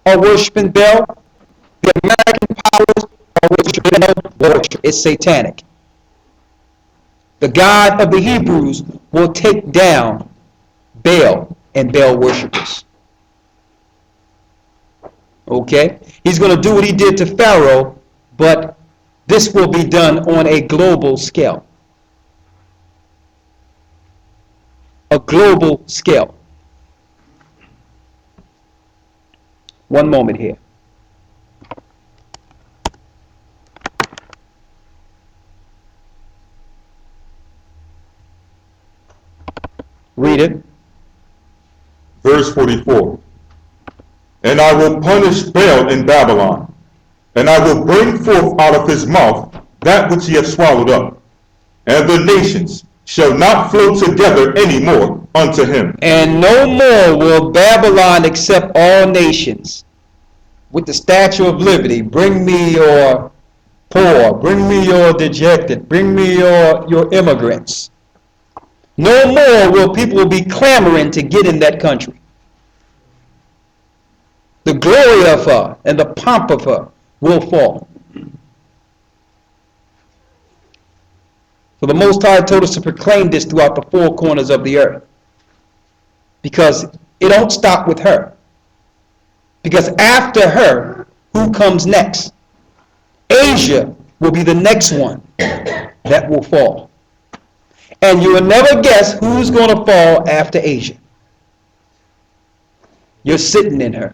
are worshiping Baal. The American powers are worshiping Baal. Worship. It's satanic. The God of the Hebrews will take down Baal and Baal worshippers. Okay? He's going to do what he did to Pharaoh, but this will be done on a global scale. A global scale. One moment here. Read it. Verse 44. And I will punish Baal in Babylon, and I will bring forth out of his mouth that which he hath swallowed up, and the nations shall not flow together any more unto him. And no more will Babylon accept all nations with the Statue of Liberty. Bring me your poor, bring me your dejected, bring me your immigrants. No more will people be clamoring to get in that country. The glory of her and the pomp of her will fall. So the Most High told us to proclaim this throughout the four corners of the earth. Because it don't stop with her. Because after her, who comes next? Asia will be the next one that will fall. And you will never guess who's going to fall after Asia. You're sitting in her.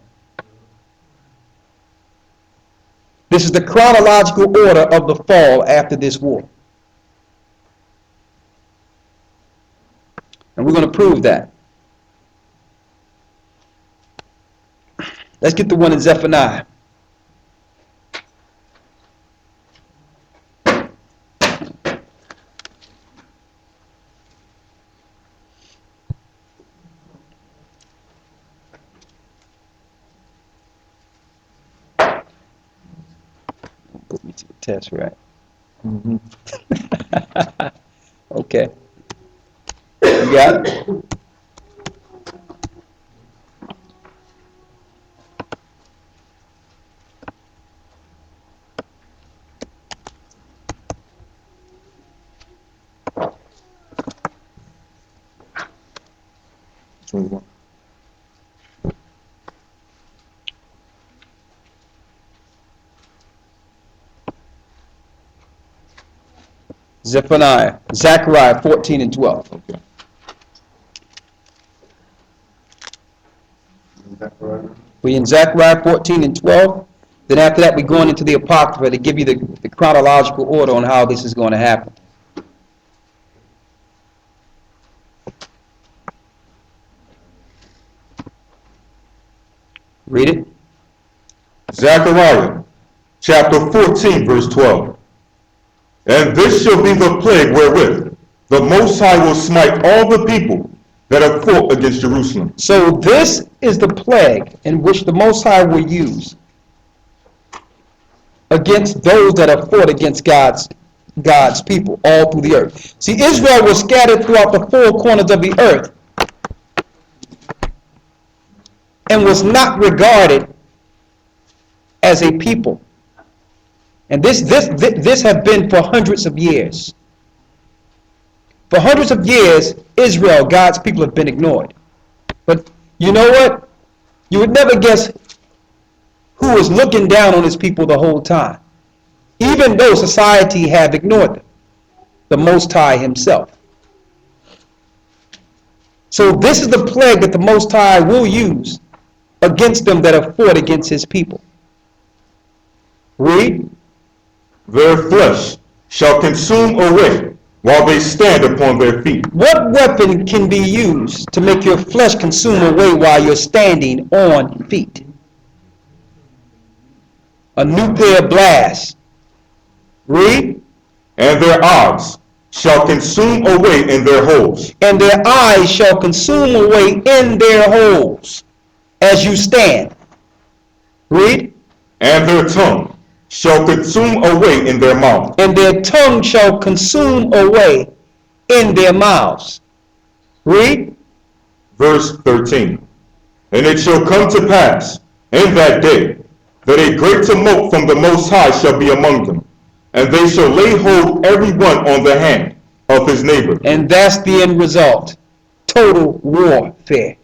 This is the chronological order of the fall after this war. And we're going to prove that. Let's get the one in Zephaniah. Put me to the test, right? Mm-hmm. Okay. You got it? Zephaniah, Zechariah 14 and 12. Okay. We in Zechariah 14 and 12. Then after that, we're going into the Apocrypha to give you the chronological order on how this is going to happen. Read it. Zechariah chapter 14, verse 12. And this shall be the plague wherewith the Most High will smite all the people that have fought against Jerusalem. So this is the plague in which the Most High will use against those that have fought against God's people all through the earth. See, Israel was scattered throughout the four corners of the earth and was not regarded as a people. And this has been for hundreds of years. For hundreds of years, Israel, God's people, have been ignored. But you know what? You would never guess who was looking down on his people the whole time. Even though society have ignored them. The Most High himself. So this is the plague that the Most High will use against them that have fought against his people. Read. Their flesh shall consume away while they stand upon their feet. What weapon can be used to make your flesh consume away while you're standing on feet? A nuclear blast. Read. And their eyes shall consume away in their holes. And their eyes shall consume away in their holes as you stand. Read. And their tongue shall consume away in their mouth. And their tongue shall consume away in their mouths. Read. Verse 13. And it shall come to pass in that day, that a great tumult from the Most High shall be among them, and they shall lay hold every one on the hand of his neighbor. And that's the end result. Total warfare.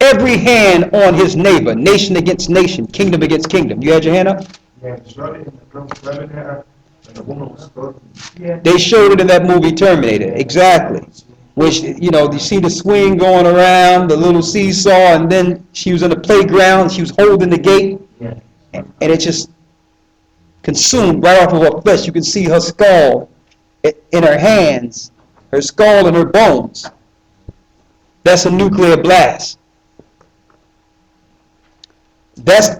Every hand on his neighbor, nation against nation, kingdom against kingdom. You had your hand up? Yeah, it's running in the room, running there, and the woman was talking. They showed it in that movie Terminator, exactly. Which, you know, you see the swing going around, the little seesaw, and then she was in the playground, she was holding the gate, Yeah. and it just consumed right off of her flesh. You can see her skull in her hands, her skull and her bones. That's a nuclear blast. That's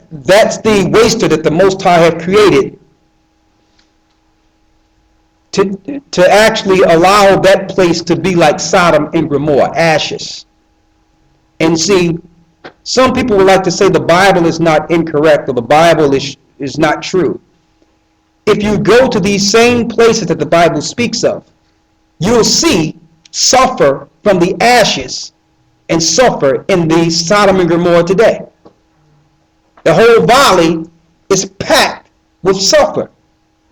the waster that the Most High had created to actually allow that place to be like Sodom and Gomorrah, ashes. And see, some people would like to say the Bible is not incorrect or the Bible is not true. If you go to these same places that the Bible speaks of, you'll see sulfur from the ashes and sulfur in the Sodom and Gomorrah today. The whole valley is packed with sulfur.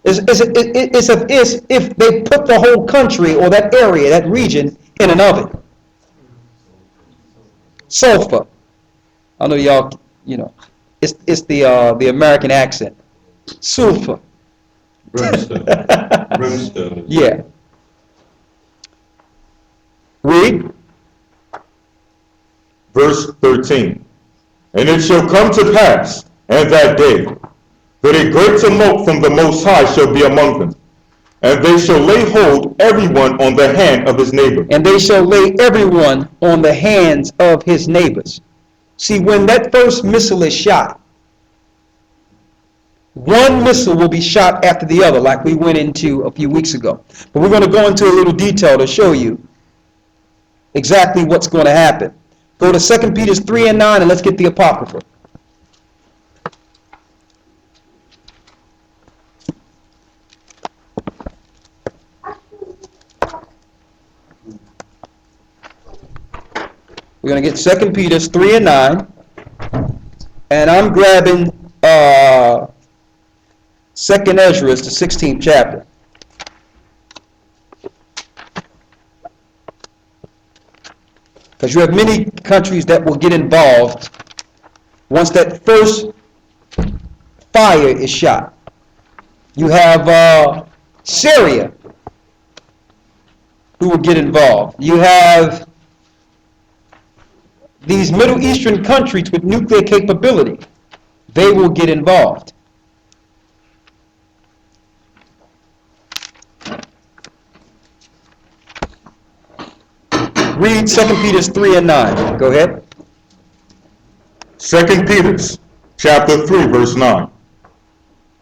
It's as if they put the whole country or that area, that region, in an oven. Sulfur. I know y'all, you know, it's the American accent. Sulfur. Brimstone. Brimstone. Yeah. Read. Verse 13. And it shall come to pass in that day, that a great tumult from the Most High shall be among them, and they shall lay hold everyone on the hand of his neighbor. And they shall lay everyone on the hands of his neighbors. See, when that first missile is shot, one missile will be shot after the other, like we went into a few weeks ago. But we're going to go into a little detail to show you exactly what's going to happen. Go to 2 Peter 3 and 9, and let's get the Apocrypha. We're going to get 2 Peter 3 and 9. And I'm grabbing 2nd Ezra, the 16th chapter. Because you have many countries that will get involved once that first fire is shot. You have Syria who will get involved. You have these Middle Eastern countries with nuclear capability. They will get involved. Read 2 Peter 3 and 9. Go ahead. 2 Peter chapter 3, verse 9.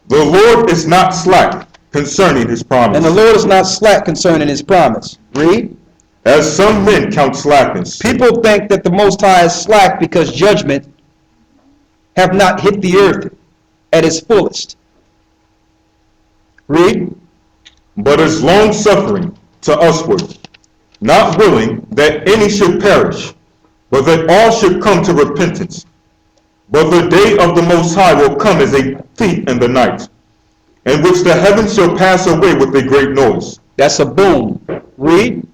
The Lord is not slack concerning his promise, And the Lord is not slack concerning his promise. Read. as some men count slackness, People think that the Most High is slack because judgment have not hit the earth at its fullest. Read. but is long-suffering to usward, not willing that any should perish, but that all should come to repentance. But the day of the Most High will come as a thief in the night, in which the heavens shall pass away with a great noise, That's a boom. Read.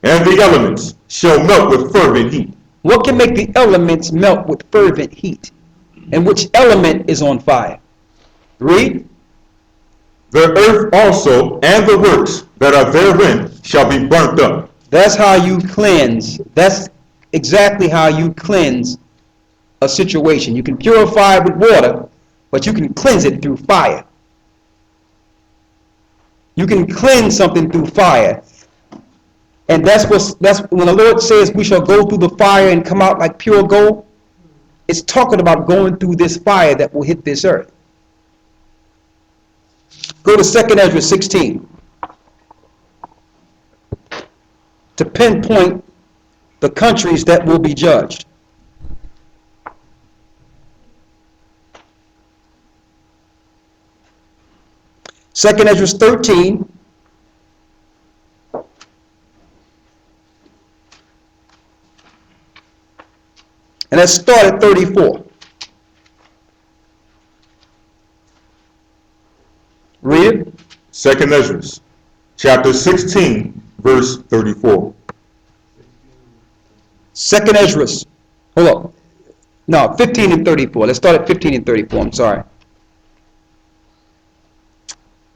and the elements shall melt with fervent heat. What can make the elements melt with fervent heat? And which element is on fire? Read. The earth also and the works that are therein shall be burnt up. That's how you cleanse. That's exactly how you cleanse a situation. You can purify it with water, but you can cleanse it through fire. You can cleanse something through fire. And that's when the Lord says we shall go through the fire and come out like pure gold. It's talking about going through this fire that will hit this earth. Go to 2nd Ezra 16 to pinpoint the countries that will be judged. Second Ezra 13. And let's start at 34. Read it. Second Ezra, chapter 16, verse 34. Second Ezra. Hold up. No, 15 and 34. Let's start at 15 and 34. I'm sorry.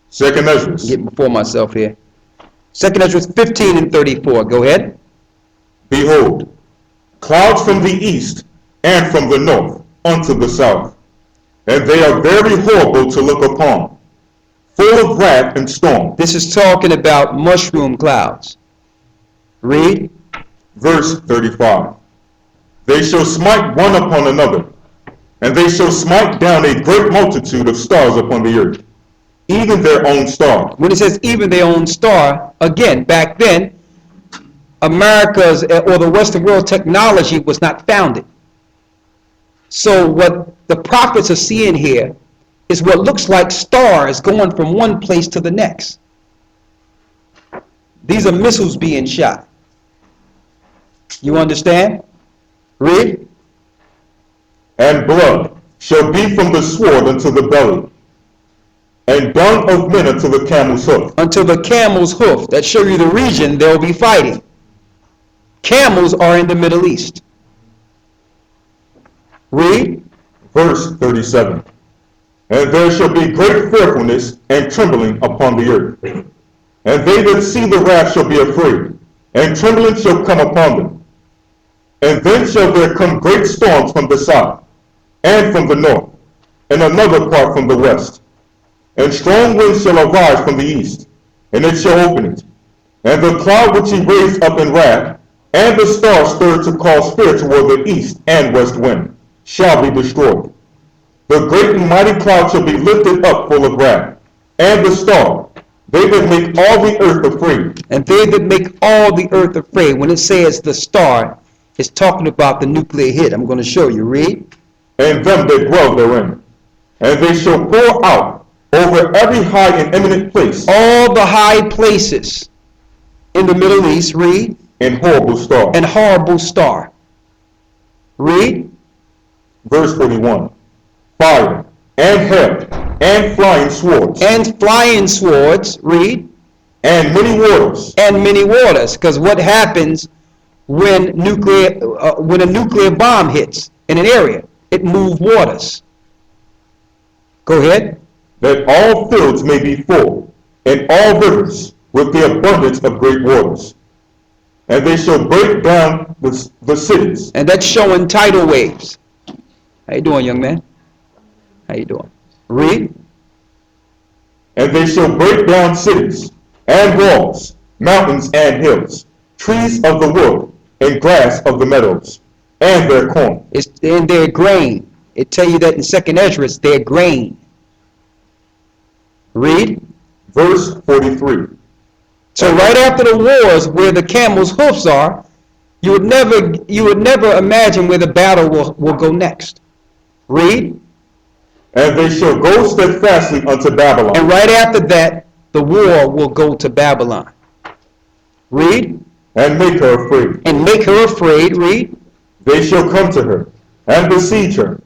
Second I'm Ezra, getting before myself here. Second Ezra 15 and 34. Go ahead. behold, clouds from the east and from the north unto the south, and they are very horrible to look upon, full of wrath and storm. This is talking about mushroom clouds. Read. Verse 35. They shall smite one upon another, and they shall smite down a great multitude of stars upon the earth, even their own star. When it says even their own star, again, back then, America's or the Western world technology was not founded. So what the prophets are seeing here is what looks like stars going from one place to the next. These are missiles being shot. You understand? Read. And blood shall be from the sword unto the belly, and dung of men unto the camel's hoof. Until the camel's hoof. That show you the region they'll be fighting. Camels are in the Middle East. Read. Verse 37. And there shall be great fearfulness and trembling upon the earth. And they that see the wrath shall be afraid, and trembling shall come upon them. And then shall there come great storms from the south, and from the north, and another part from the west. And strong winds shall arise from the east, and it shall open it. And the cloud which he raised up in wrath, and the star stirred to cause fear toward the east and west wind, shall be destroyed. The great and mighty cloud shall be lifted up full of wrath, and the star, they that make all the earth afraid. And they that make all the earth afraid. When it says the star, it's talking about the nuclear hit. I'm going to show you. Read. And them that dwell therein. And they shall pour out over every high and eminent place All the high places in the Middle East. Read. and horrible star. And horrible star. Read. Verse 41. Fire and hail and flying swords And flying swords. Read. and many waters. And many waters. Because what happens when a nuclear bomb hits in an area? It moves waters. Go ahead. That all fields may be full, and all rivers with the abundance of great waters. And they shall break down the cities, And that's showing tidal waves. How you doing, young man? How you doing? Read. and they shall break down cities, and walls, mountains and hills, trees of the wood, and grass of the meadows, and their corn. It's in their grain. It tell you that in Second Ezra, it's their grain. Read. Verse 43. So right after the wars where the camel's hoofs are, you would never imagine where the battle will go next. Read. And they shall go steadfastly unto Babylon. And right after that, the war will go to Babylon. Read. And make her afraid. And make her afraid. Read. They shall come to her, and besiege her.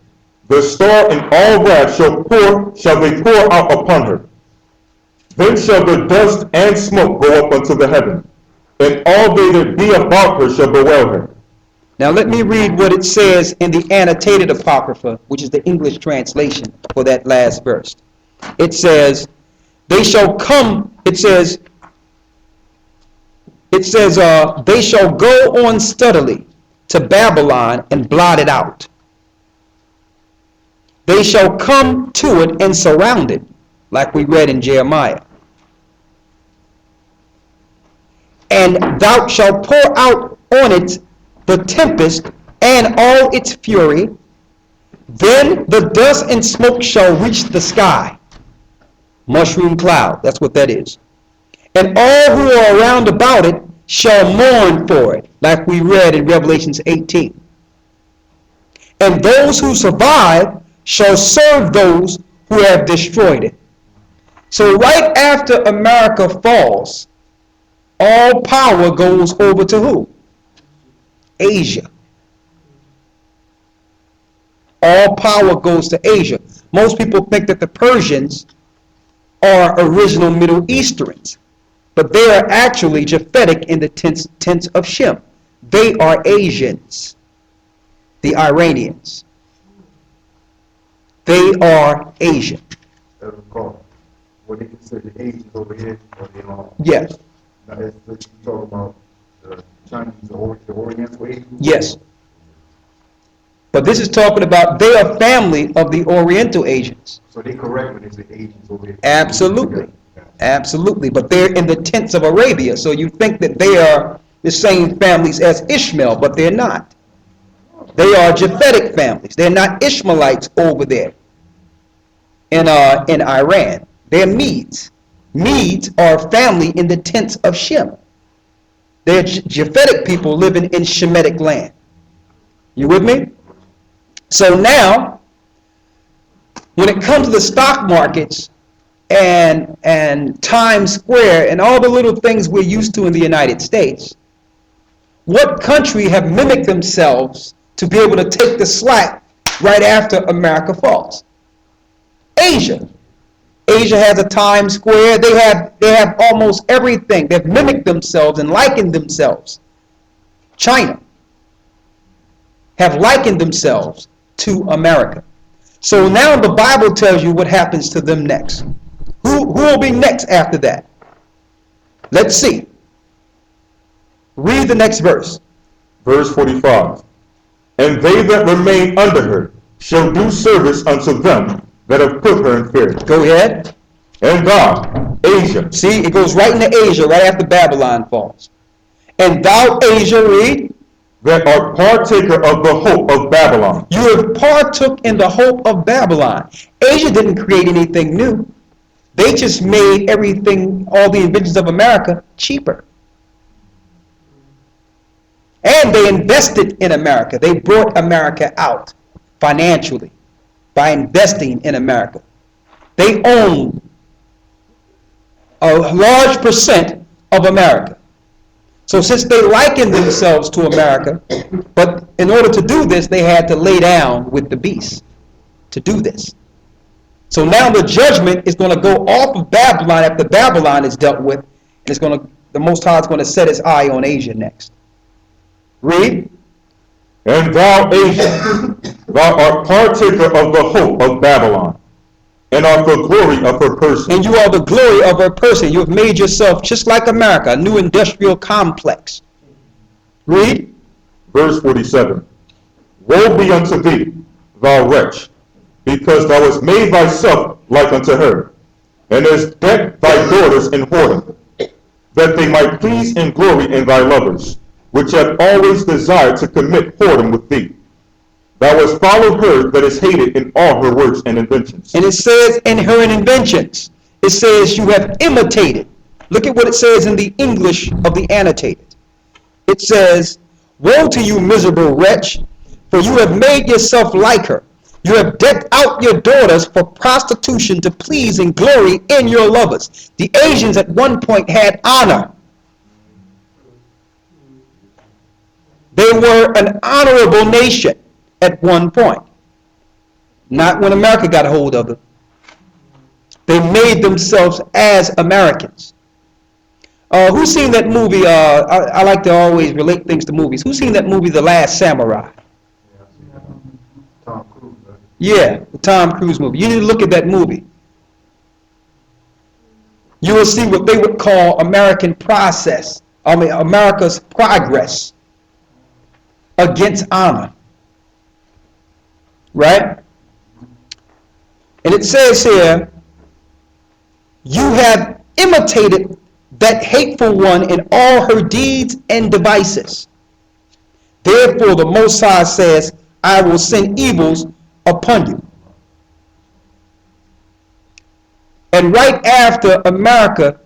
The star and all wrath shall they pour out upon her. Then shall the dust and smoke go up unto the heaven, and all they that be about her shall bewail her. Now let me read what it says in the annotated Apocrypha, which is the English translation for that last verse. It says, they shall come, it says, they shall go on steadily to Babylon and blot it out. They shall come to it and surround it, like we read in Jeremiah. And thou shalt pour out on it the tempest and all its fury. Then the dust and smoke shall reach the sky. Mushroom cloud, that's what that is. And all who are around about it shall mourn for it, like we read in Revelations 18. And those who survive shall serve those who have destroyed it. So right after America falls, all power goes over to who? Asia. All power goes to Asia. Most people think that the Persians are original Middle Easterns, but they are actually Japhetic in the tense of Shem. They are Asians, the Iranians. They are Asian. As a call, what they consider the Asians over here, or they all. Yes, Now, that's what you talk about, the Chinese, the Oriental Asians. yes. But this is talking about they are family of the Oriental Asians. So they correct when they say Asians over here. Absolutely. Yeah. Absolutely. But they're in the tents of Arabia. So you think that they are the same families as Ishmael, but they're not. They are Japhetic families. They're not Ishmaelites over there in Iran. They're Medes. Medes are family in the tents of Shem. They're Japhetic people living in Shemitic land. You with me? So now, when it comes to the stock markets and Times Square and all the little things we're used to in the United States, what country have mimicked themselves to be able to take the slack right after America falls? Asia. Asia has a Times Square. They have almost everything. They've mimicked themselves and likened themselves. China have likened themselves to America. So now the Bible tells you what happens to them next. Who will be next after that? Let's see. Read the next verse. Verse 45. And they that remain under her shall do service unto them that have put her in fear. Go ahead. And thou, Asia, See, it goes right into Asia, right after Babylon falls. And thou, Asia, read, that art partaker of the hope of Babylon. you have partook in the hope of Babylon. Asia didn't create anything new. They just made everything, all the inventions of America, cheaper. And they invested in America. They brought America out financially by investing in America. They own a large percent of America. So since they likened themselves to America, but in order to do this, they had to lay down with the beast to do this. So now the judgment is going to go off of Babylon after Babylon is dealt with, and it's going to, the Most High is going to set his eye on Asia next. Read. And thou, Asia, thou art partaker of the hope of Babylon, and art the glory of her person. And you are the glory of her person. You have made yourself just like America, a new industrial complex. Read. Verse 47. Woe be unto thee, thou wretch, because thou hast made thyself like unto her, and hast decked thy daughters in whoredom, that they might please and glory in thy lovers, which have always desired to commit whoredom with thee. Thou hast followed her that is hated in all her works and inventions. And it says in her inventions, it says you have imitated. Look at what it says in the English of the annotated. It says, woe to you, miserable wretch, for you have made yourself like her. You have decked out your daughters for prostitution to please and glory in your lovers. The Asians at one point had honor. They were an honorable nation at one point. Not when America got a hold of them. They made themselves as Americans. Who's seen that movie? I like to always relate things to movies. Who's seen that movie, The Last Samurai? Tom Cruise, right? Yeah, the Tom Cruise movie. You need to look at that movie. You will see what they would call American process. America's progress against honor. Right? And it says here, you have imitated that hateful one in all her deeds and devices. Therefore, the Most High says, I will send evils upon you. And right after America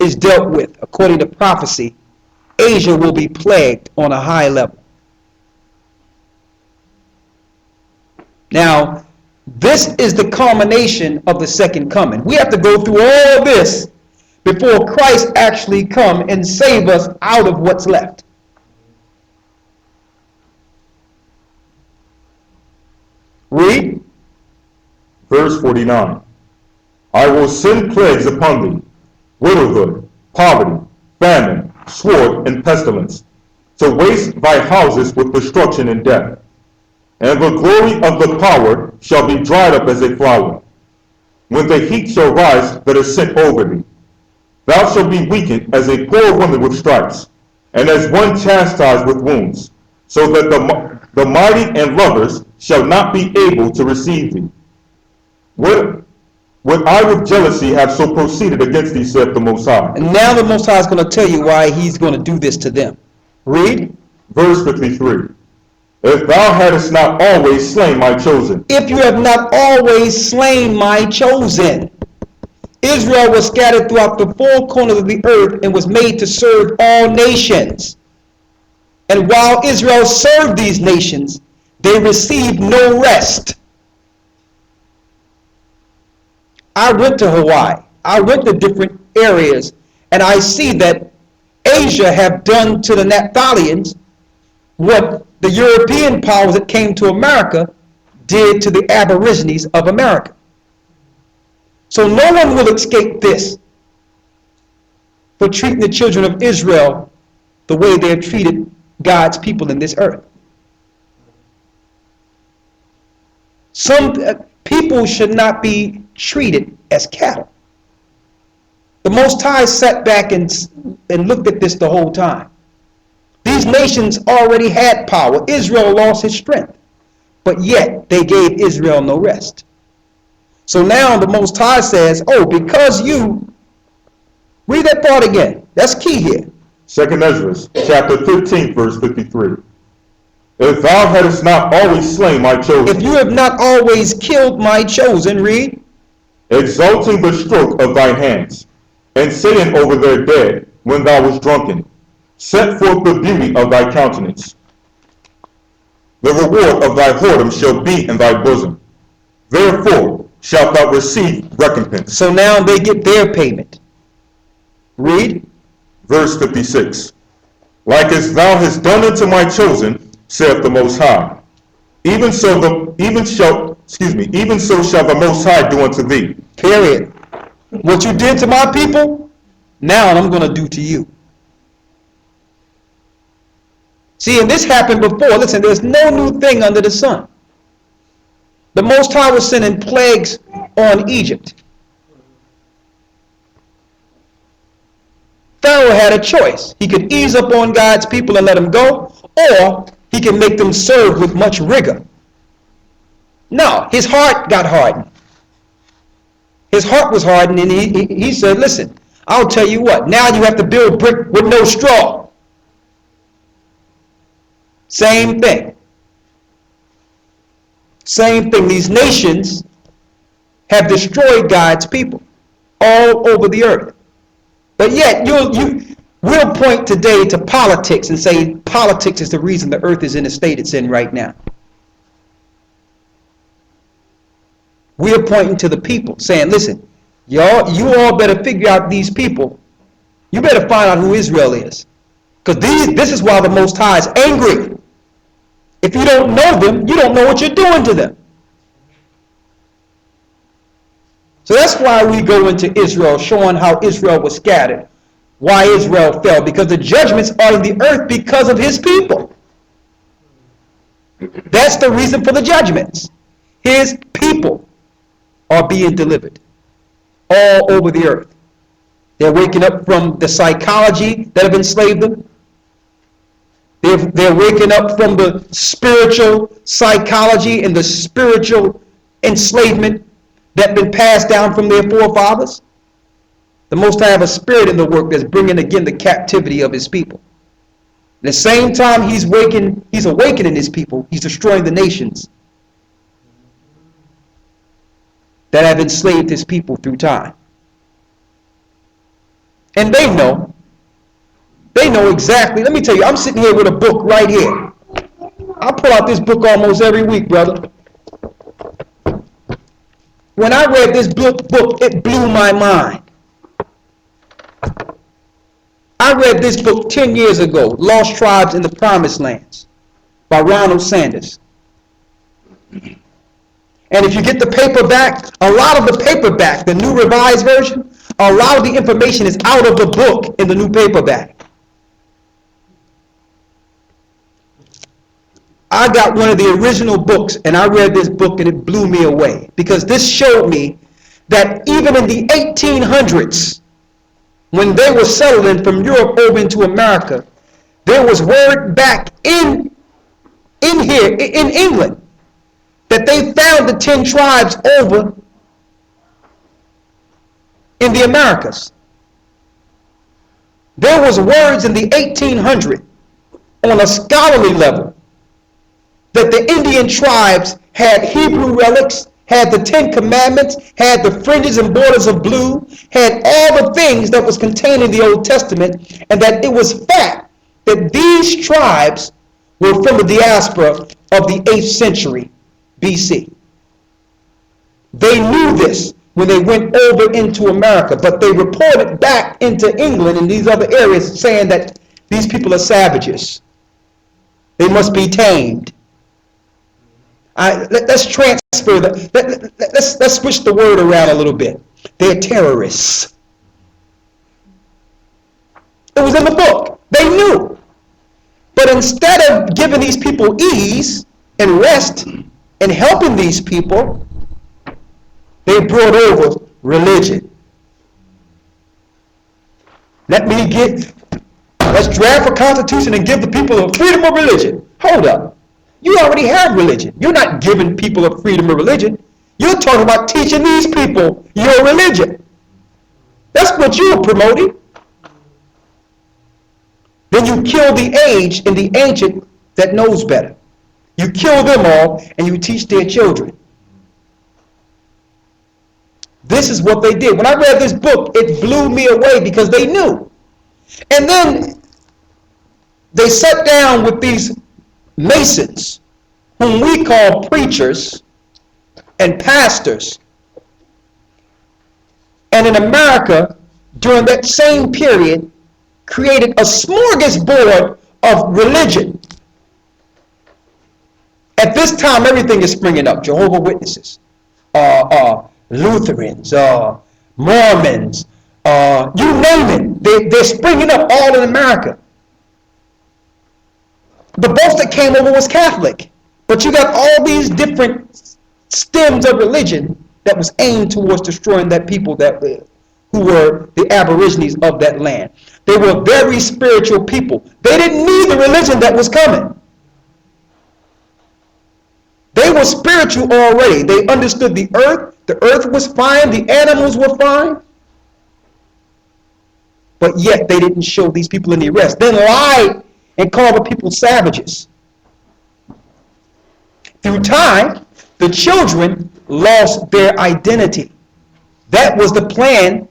is dealt with, according to prophecy, Asia will be plagued on a high level. Now, this is the culmination of the second coming. We have to go through all this before Christ actually come and save us out of what's left. Read. Verse 49. I will send plagues upon thee, widowhood, poverty, famine, sword, and pestilence, to waste thy houses with destruction and death. And the glory of the power shall be dried up as a flower, when the heat shall rise that is sent over thee. Thou shalt be weakened as a poor woman with stripes, and as one chastised with wounds, so that the mighty and lovers shall not be able to receive thee. Would I with jealousy have so proceeded against thee, saith the Most High. And now the Most High is going to tell you why he's going to do this to them. Read. Verse 53. If thou hadst not always slain my chosen. If you have not always slain my chosen. Israel was scattered throughout the four corners of the earth and was made to serve all nations. And while Israel served these nations, they received no rest. I went to Hawaii. I went to different areas, and I see that Asia have done to the Naphtalians what the European powers that came to America did to the Aborigines of America. So no one will escape this for treating the children of Israel the way they have treated God's people in this earth. Some people should not be treated as cattle. The Most High sat back and looked at this the whole time. These nations already had power. Israel lost his strength, but yet they gave Israel no rest. So now the Most High says, oh, because you, read that part again. That's key here. 2nd Ezra, chapter 15, verse 53. If thou hadst not always slain my chosen. If you have not always killed my chosen, read. Exalting the stroke of thy hands, and saying over their dead when thou wast drunken, set forth the beauty of thy countenance. The reward of thy whoredom shall be in thy bosom. Therefore shalt thou receive recompense. So now they get their payment. Read. Verse 56. Like as thou hast done unto my chosen, saith the Most High, even so shall the Most High do unto thee. Period. What you did to my people, now I'm going to do to you. See, and this happened before. Listen, there's no new thing under the sun. The Most High was sending plagues on Egypt. Pharaoh had a choice. He could ease up on God's people and let them go, or he could make them serve with much rigor. No, his heart got hardened. His heart was hardened, and he said, listen, I'll tell you what, now you have to build brick with no straw. Same thing. Same thing. These nations have destroyed God's people all over the earth. But yet, we'll point today to politics and say politics is the reason the earth is in the state it's in right now. We're pointing to the people, saying, listen, you all better figure out these people. You better find out who Israel is. Because this is why the Most High is angry. If you don't know them, you don't know what you're doing to them. So that's why we go into Israel, showing how Israel was scattered, why Israel fell, because the judgments are in the earth because of his people. That's the reason for the judgments. His people are being delivered all over the earth. They're waking up from the psychology that have enslaved them. They're waking up from the spiritual psychology and the spiritual enslavement that been passed down from their forefathers. The Most High have a spirit in the work that's bringing again the captivity of his people. At the same time he's awakening his people, he's destroying the nations that have enslaved his people through time. And they know exactly. Let me tell you, I'm sitting here with a book right here. I pull out this book almost every week, brother. When I read this book, it blew my mind. I read this book 10 years ago, Lost Tribes in the Promised Lands, by Ronald Sanders. And if you get the paperback, a lot of the paperback, the New Revised Version, a lot of the information is out of the book in the new paperback. I got one of the original books, and I read this book, and it blew me away, because this showed me that even in the 1800s, when they were settling from Europe over into America, there was word back in here, in England, that they found the 10 tribes over in the Americas. There was words in the 1800s on a scholarly level that the Indian tribes had Hebrew relics, had the 10 Commandments, had the fringes and borders of blue, had all the things that was contained in the Old Testament, and that it was fact that these tribes were from the diaspora of the 8th century BC. They knew this when they went over into America, but they reported back into England and these other areas saying that these people are savages. They must be tamed. Let's transfer let's switch the word around a little bit. They're terrorists. It was in the book. They knew. But instead of giving these people ease and rest and helping these people, they brought over religion. Let's draft a constitution and give the people a freedom of religion. Hold up. You already have religion. You're not giving people a freedom of religion. You're talking about teaching these people your religion. That's what you're promoting. Then you kill the aged and the ancient that knows better. You kill them all and you teach their children. This is what they did. When I read this book, it blew me away because they knew. And then they sat down with these Masons, whom we call preachers and pastors. And in America, during that same period, created a smorgasbord of religion. At this time, everything is springing up. Jehovah's Witnesses, Lutherans, Mormons, you name it. They're springing up all in America. The boast that came over was Catholic. But you got all these different stems of religion that was aimed towards destroying that people who were the aborigines of that land. They were very spiritual people. They didn't need the religion that was coming. They were spiritual already. They understood the earth. The earth was fine. The animals were fine. But yet they didn't show these people any rest. Then lied and called the people savages. Through time, the children lost their identity. That was the plan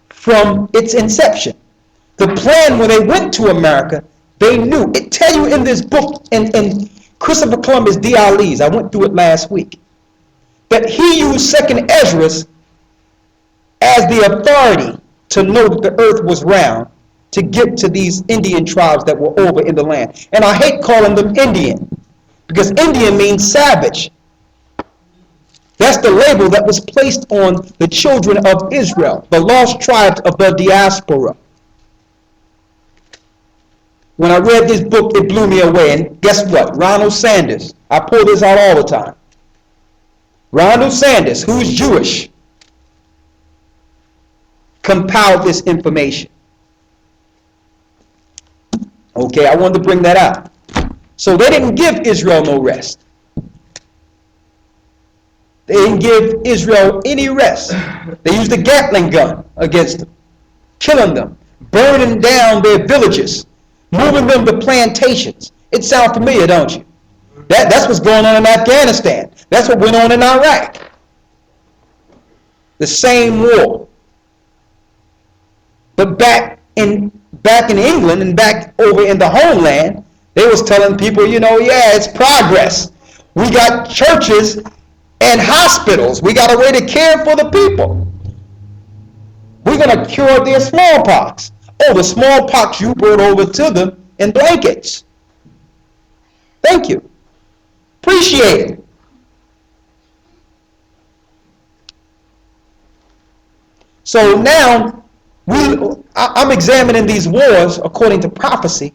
from its inception. The plan when they went to America, they knew. It tell you in this book, in Christopher Columbus Dialis, I went through it last week, that he used 2nd Esdras as the authority to know that the earth was round, to get to these Indian tribes that were over in the land. And I hate calling them Indian, because Indian means savage. That's the label that was placed on the children of Israel, the lost tribes of the diaspora. When I read this book, it blew me away. And guess what? Ronald Sanders, I pull this out all the time. Ronald Sanders, who's Jewish, compiled this information. Okay, I wanted to bring that out. So they didn't give Israel no rest. They didn't give Israel any rest. They used a Gatling gun against them, killing them, burning down their villages, moving them to plantations. It sounds familiar, don't you? That's what's going on in Afghanistan. That's what went on in Iraq. The same war. But back in England and back over in the homeland, they was telling people, yeah, it's progress. We got churches and hospitals. We got a way to care for the people. We're going to cure their smallpox. Oh, the smallpox you brought over to them in blankets. Thank you. Appreciate it. So now, I'm examining these wars according to prophecy,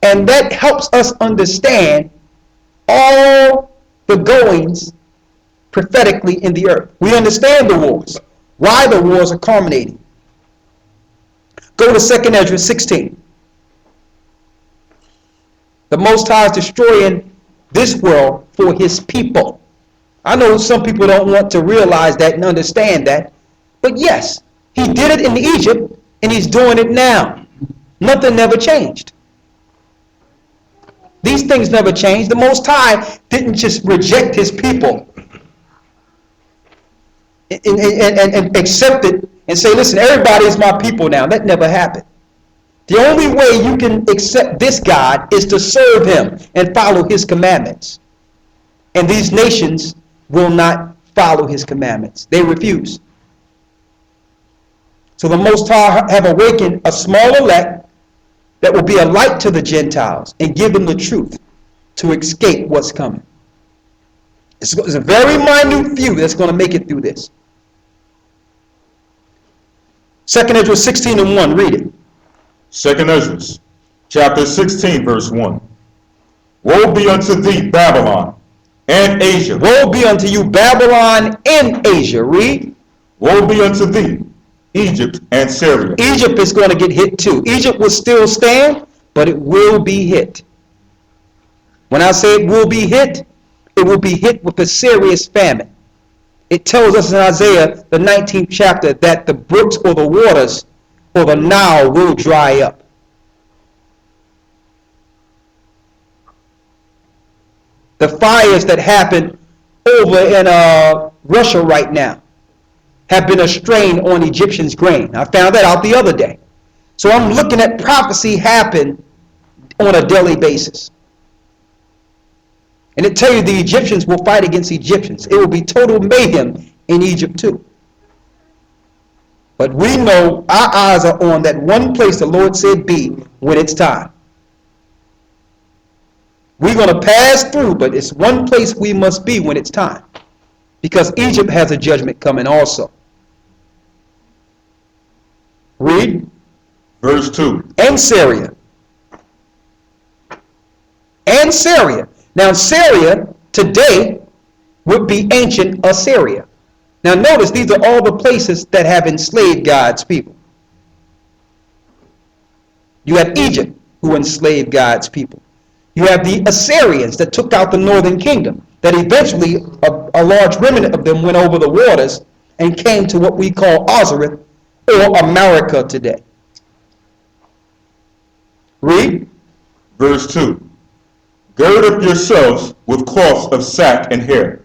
and that helps us understand all the goings prophetically in the earth. We understand the wars, why the wars are culminating. Go to 2nd Ezra 16. The Most High is destroying this world for his people. I know some people don't want to realize that and understand that, but yes, he did it in Egypt, and he's doing it now. Nothing never changed. These things never changed. The Most High didn't just reject his people and accept it and say, listen, everybody is my people now. That never happened. The only way you can accept this God is to serve him and follow his commandments. And these nations will not follow his commandments. They refuse. So the Most High have awakened a small elect that will be a light to the Gentiles and give them the truth to escape what's coming. It's a very minute few that's going to make it through this. 2nd Ezra 16:1, read it. 2nd Ezra, chapter 16, verse 1. Woe be unto thee, Babylon, and Asia. Woe be unto you, Babylon and Asia. Read. Woe be unto thee, Egypt and Syria. Egypt is going to get hit too. Egypt will still stand, but it will be hit. When I say it will be hit, it will be hit with a serious famine. It tells us in Isaiah, the 19th chapter, that the brooks or the waters or the Nile will dry up. The fires that happen over in Russia right now have been a strain on Egyptians' grain. I found that out the other day. So I'm looking at prophecy happen on a daily basis. And it tells you the Egyptians will fight against Egyptians. It will be total mayhem in Egypt too. But we know our eyes are on that one place the Lord said be when it's time. We're going to pass through, but it's one place we must be when it's time. Because Egypt has a judgment coming also. Read. Verse 2. And Syria. And Syria. Now Syria today would be ancient Assyria. Now notice these are all the places that have enslaved God's people. You have Egypt who enslaved God's people. You have the Assyrians that took out the northern kingdom, that eventually a large remnant of them went over the waters and came to what we call Ozareth or America today. Read. Verse 2. Gird up yourselves with cloths of sack and hair.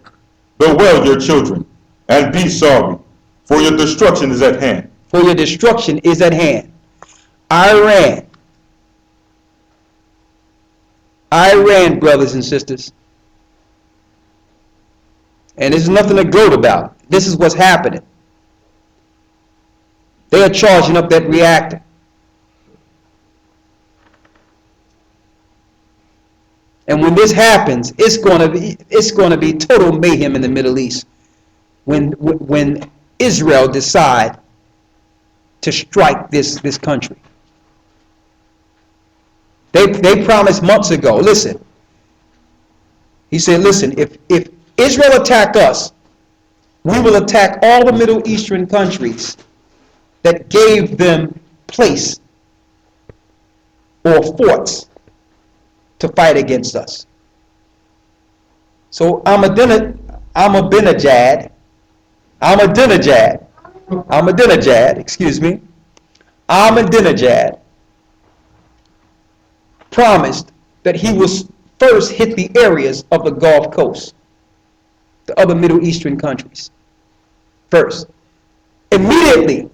Bewail your children, and be sorry, for your destruction is at hand. For your destruction is at hand. Iran, brothers and sisters. And there's nothing to gloat about. This is what's happening. They are charging up that reactor. And when this happens, it's going to be total mayhem in the Middle East. When Israel decide to strike this country. They promised months ago, listen. He said, listen, if Israel attack us, we will attack all the Middle Eastern countries that gave them place or forts to fight against us. So Ahmadinejad, promised that he will first hit the areas of the Gulf Coast, the other Middle Eastern countries, first. Immediately,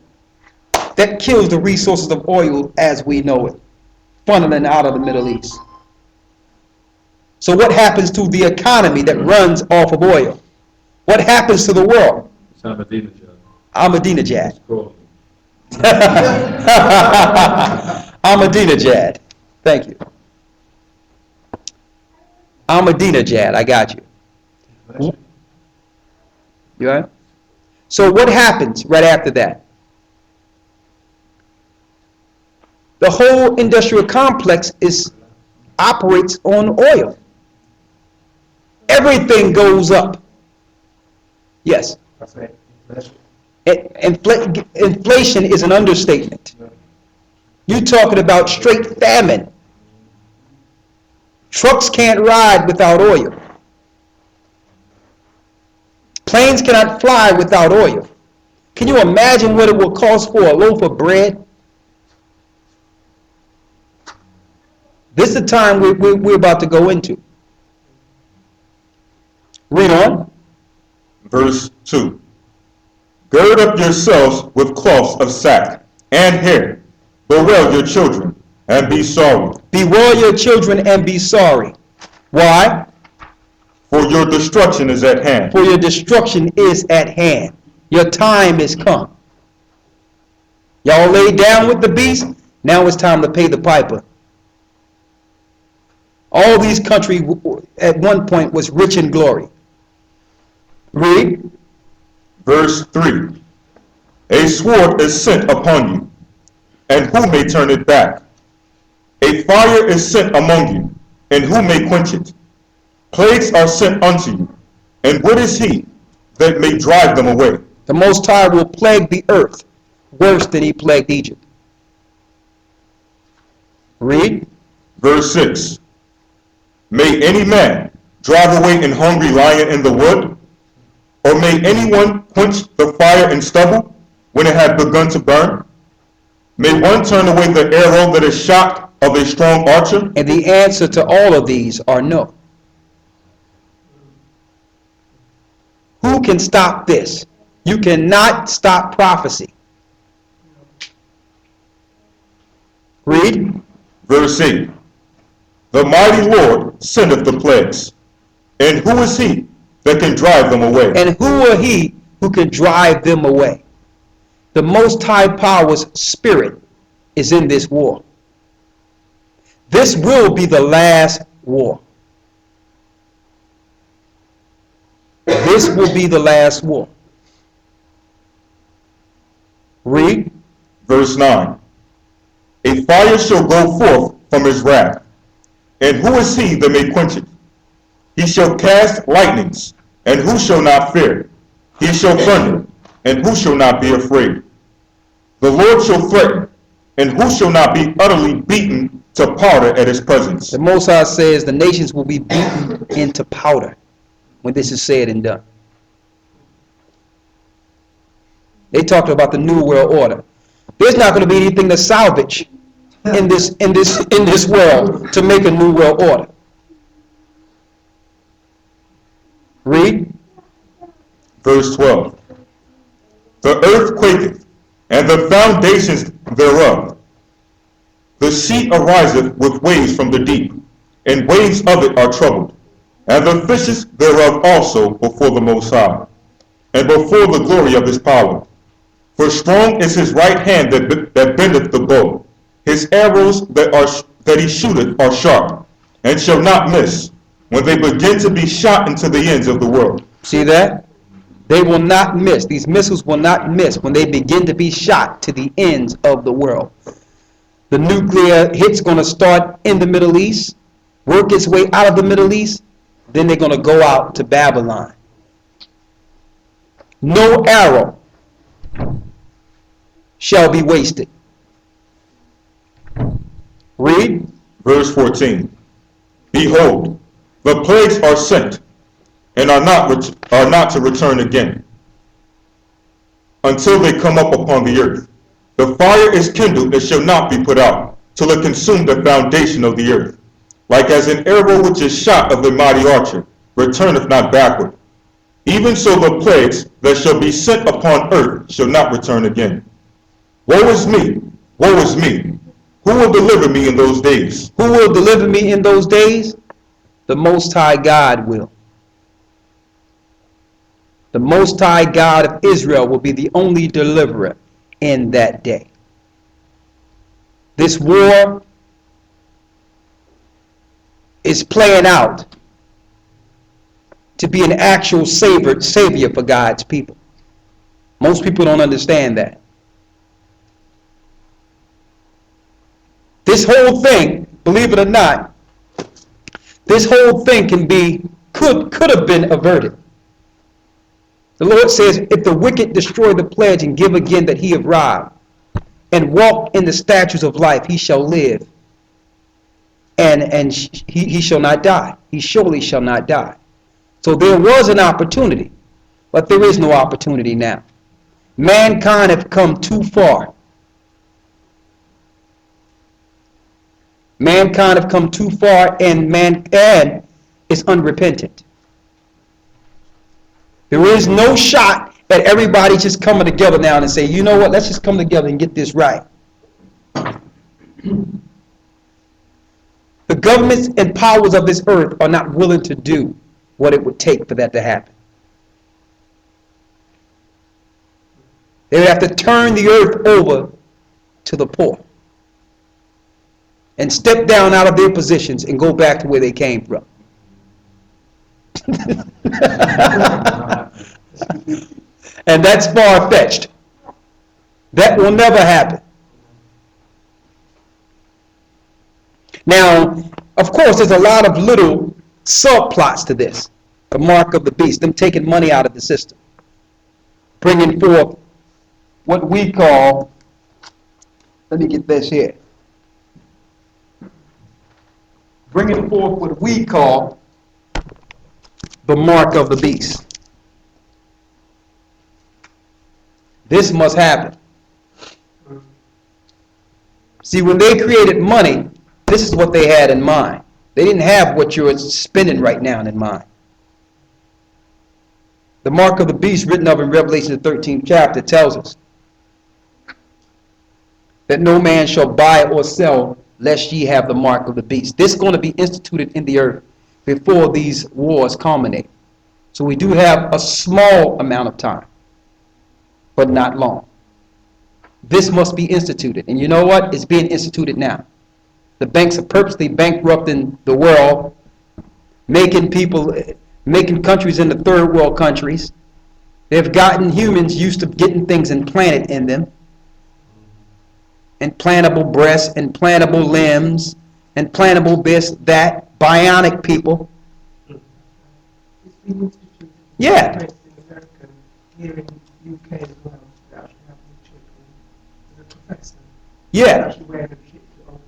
that kills the resources of oil as we know it, funneling out of the Middle East. So what happens to the economy that runs off of oil? What happens to the world? It's Ahmadinejad. Ahmadinejad. Cool. Ahmadinejad. Thank you. Ahmadinejad. I got you. You all right? So what happens right after that? The whole industrial complex operates on oil. Everything goes up. Yes. I said, inflation. Inflation is an understatement. You're talking about straight famine. Trucks can't ride without oil. Planes cannot fly without oil. Can you imagine what it will cost for a loaf of bread? This is the time we're about to go into. Read on. Verse 2. Gird up yourselves with cloths of sack and hair. Bewail your children, and be sorry. Bewail your children and be sorry. Why? For your destruction is at hand. For your destruction is at hand. Your time is come. Y'all laid down with the beast. Now it's time to pay the piper. All these countries at one point was rich in glory. Read. Verse 3. A sword is sent upon you, and who may turn it back? A fire is sent among you, and who may quench it? Plagues are sent unto you, and what is he that may drive them away? The Most High will plague the earth worse than he plagued Egypt. Read. Verse 6. May any man drive away an hungry lion in the wood? Or may anyone quench the fire in stubble when it had begun to burn? May one turn away the arrow that is shot of a strong archer? And the answer to all of these are no. Who can stop this? You cannot stop prophecy. Read. Verse 8. The mighty Lord sendeth the plagues, and who is he that can drive them away? And who are he who can drive them away? The Most High Power's spirit is in this war. This will be the last war. This will be the last war. Read. Verse 9. A fire shall go forth from his wrath, and who is he that may quench it? He shall cast lightnings, and who shall not fear? He shall thunder, and who shall not be afraid? The Lord shall threaten, and who shall not be utterly beaten to powder at his presence? The Most High says the nations will be beaten into powder when this is said and done. They talked about the New World Order. There's not going to be anything to salvage in this world to make a New World Order. Read. Verse 12. The earth quaketh, and the foundations thereof. The sea ariseth with waves from the deep, and waves of it are troubled. And the fishes thereof also before the Most High, and before the glory of his power. For strong is his right hand that bendeth the bow. His arrows that he shooteth are sharp, and shall not miss, when they begin to be shot into the ends of the world. See that? They will not miss. These missiles will not miss when they begin to be shot to the ends of the world. The nuclear hit's going to start in the Middle East, work its way out of the Middle East, then they're going to go out to Babylon. No arrow shall be wasted. Read. Verse 14. Behold, the plagues are sent, and are not to return again, until they come up upon the earth. The fire is kindled, it shall not be put out, till it consume the foundation of the earth. Like as an arrow which is shot of the mighty archer, returneth not backward. Even so the plagues that shall be sent upon earth shall not return again. Woe is me, woe is me. Who will deliver me in those days? Who will deliver me in those days? The Most High God will. The Most High God of Israel will be the only deliverer in that day. This war is playing out to be an actual savior for God's people. Most people don't understand that. This whole thing, believe it or not, this whole thing could have been averted. The Lord says, if the wicked destroy the pledge and give again that he have robbed, and walk in the statutes of life, he shall live, and he shall not die. He surely shall not die. So there was an opportunity, but there is no opportunity now. Mankind have come too far. Mankind have come too far, and mankind is unrepentant. There is no shot at everybody just coming together now and say, you know what, let's just come together and get this right. The governments and powers of this earth are not willing to do what it would take for that to happen. They would have to turn the earth over to the poor and step down out of their positions and go back to where they came from. And that's far-fetched. That will never happen. Now, of course, there's a lot of little subplots to this. The mark of the beast, them taking money out of the system, bringing forth what we call, let me get this here, bringing forth what we call the mark of the beast. This must happen. See, when they created money, this is what they had in mind. They didn't have what you're spending right now in mind. The mark of the beast, written of in Revelation the 13th chapter, tells us that no man shall buy or sell lest ye have the mark of the beast. This is going to be instituted in the earth before these wars culminate. So we do have a small amount of time, but not long. This must be instituted. And you know what? It's being instituted now. The banks are purposely bankrupting the world, making countries into third world countries. They've gotten humans used to getting things implanted in them. Implantable breasts, implantable limbs, implantable this, that, bionic people. Yeah. Here in the UK as well, they actually have a chip as a professor. Yeah. Actually wearing a chip to open up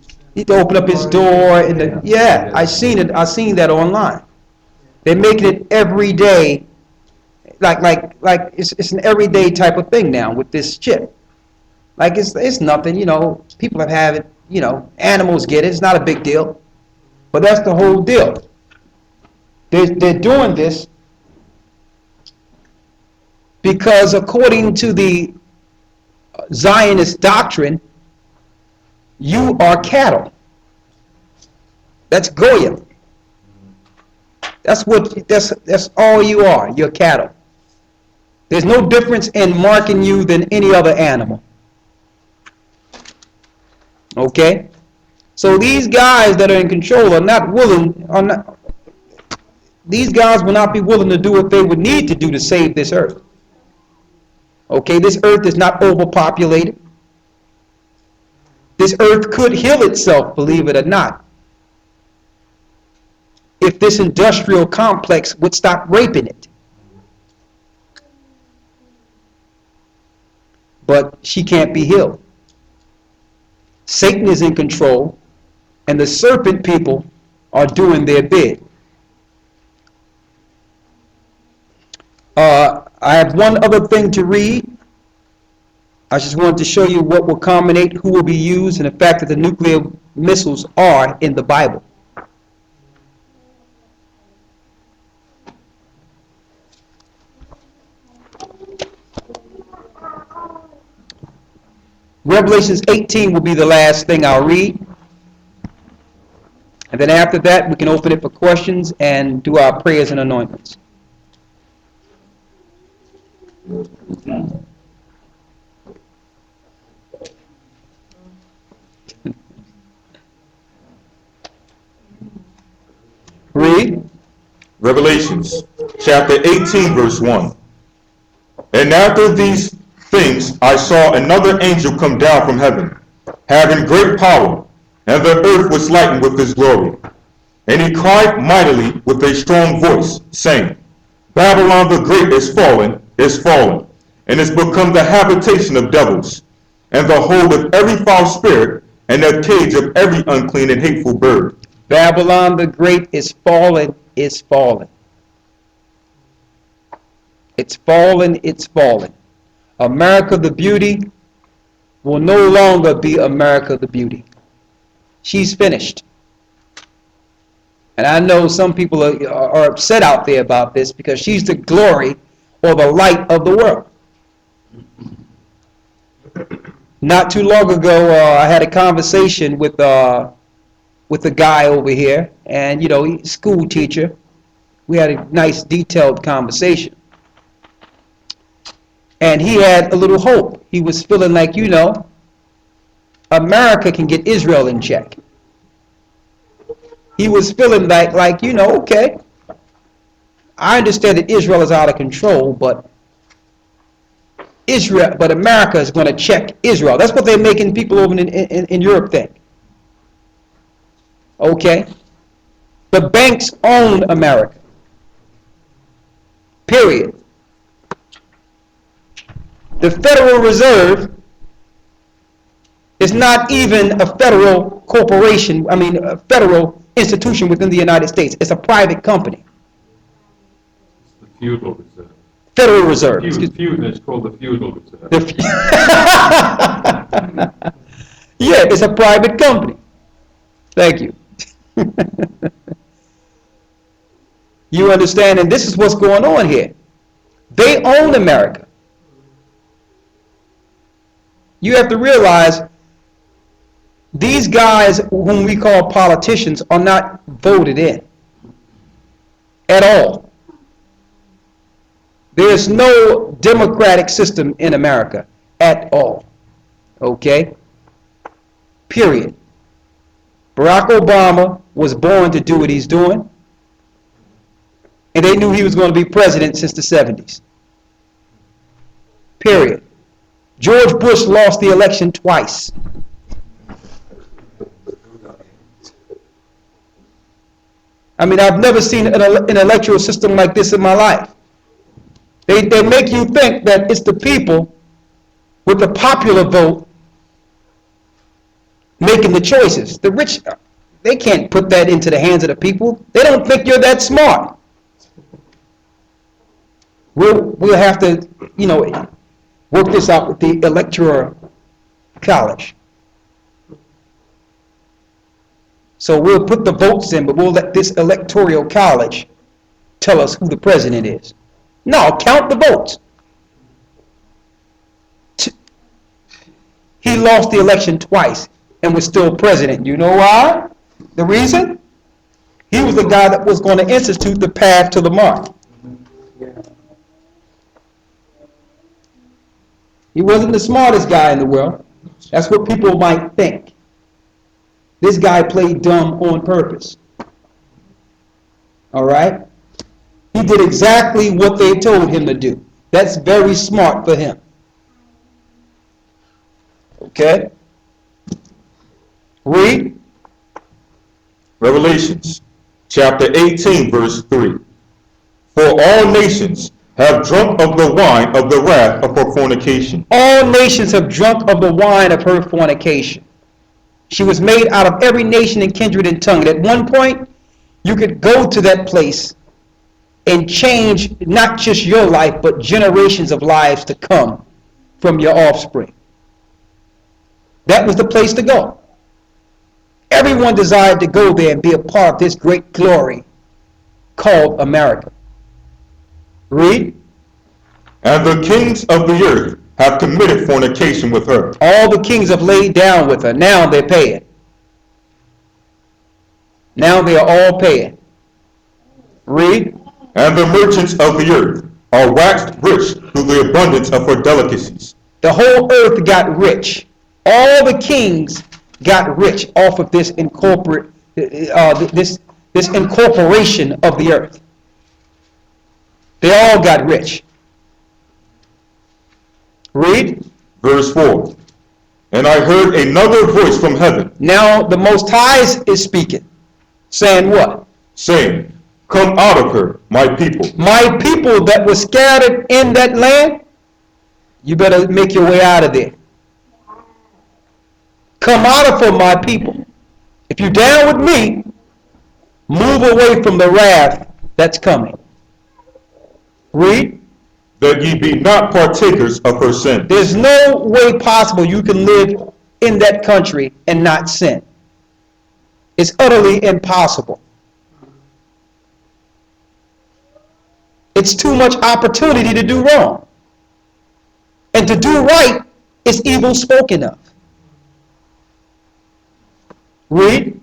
his, He to open up his door and I seen it. I seen that online. They're making it every day, like it's an everyday type of thing now with this chip. Like it's nothing, you know. People have had it, you know. Animals get it. It's not a big deal. But that's the whole deal. They're doing this because according to the Zionist doctrine, you are cattle. That's Goyim. That's all you are. You're cattle. There's no difference in marking you than any other animal. Okay? So these guys that are in control are not willing, these guys will not be willing to do what they would need to do to save this earth. Okay, this earth is not overpopulated. This earth could heal itself, believe it or not, if this industrial complex would stop raping it. But she can't be healed. Satan is in control, and the serpent people are doing their bid. I have one other thing to read. I just wanted to show you what will culminate, who will be used, and the fact that the nuclear missiles are in the Bible. Revelations 18 will be the last thing I'll read. And then after that, we can open it for questions and do our prayers and anointments. Read. Revelations chapter 18, verse 1. And after these things I saw another angel come down from heaven, having great power, and the earth was lightened with his glory. And he cried mightily with a strong voice, saying, Babylon the great is fallen, and is become the habitation of devils, and the hold of every foul spirit, and the cage of every unclean and hateful bird. Babylon the Great is fallen, is fallen. It's fallen, it's fallen. America the Beauty will no longer be America the Beauty. She's finished. And I know some people are upset out there about this because she's the glory or the light of the world. Not too long ago, I had a conversation with a guy over here, and he's a school teacher. We had a nice, detailed conversation, and he had a little hope. He was feeling like, America can get Israel in check. He was feeling like, okay, I understand that Israel is out of control, but America is going to check Israel. That's what they're making people over in Europe think. Okay? The banks own America. Period. The Federal Reserve is not even a federal corporation, a federal institution within the United States. It's a private company. It's the feudal reserve. Federal Reserve. It's called the feudal reserve. Yeah, it's a private company. Thank you. You understand? And this is what's going on here. They own America. You have to realize these guys whom we call politicians are not voted in at all. There's no democratic system in America at all. Okay? Period. Barack Obama was born to do what he's doing, and they knew he was going to be president since the 70s. Period. George Bush lost the election twice. I've never seen an electoral system like this in my life. They make you think that it's the people with the popular vote making the choices. The rich, they can't put that into the hands of the people. They don't think you're that smart. We'll have to, work this out with the Electoral College. So we'll put the votes in, but we'll let this Electoral College tell us who the president is. No, count the votes. He lost the election twice and was still president. You know why? The reason? He was the guy that was going to institute the path to the mark. He wasn't the smartest guy in the world. That's what people might think. This guy played dumb on purpose. All right? He did exactly what they told him to do. That's very smart for him. Okay? Read. Revelations chapter 18, verse 3. For all nations have drunk of the wine of the wrath of her fornication. All nations have drunk of the wine of her fornication. She was made out of every nation and kindred and tongue. And at one point, you could go to that place and change not just your life, but generations of lives to come from your offspring. That was the place to go. Everyone desired to go there and be a part of this great glory called America. Read. And the kings of the earth have committed fornication with her. All the kings have laid down with her. Now they're paying. Now they are all paying. Read. And the merchants of the earth are waxed rich through the abundance of her delicacies. The whole earth got rich. All the kings got rich off of this this incorporation of the earth. They all got rich. Read. Verse 4. And I heard another voice from heaven, Now the Most High is speaking, saying what? saying, Come out of her, my people, My people that were scattered in that land, you better make your way out of there. Come out of her, my people. If you're down with me, move away from the wrath that's coming. Read. that ye be not partakers of her sin. There's no way possible you can live in that country and not sin. It's utterly impossible. It's too much opportunity to do wrong. And to do right is evil spoken of. Read.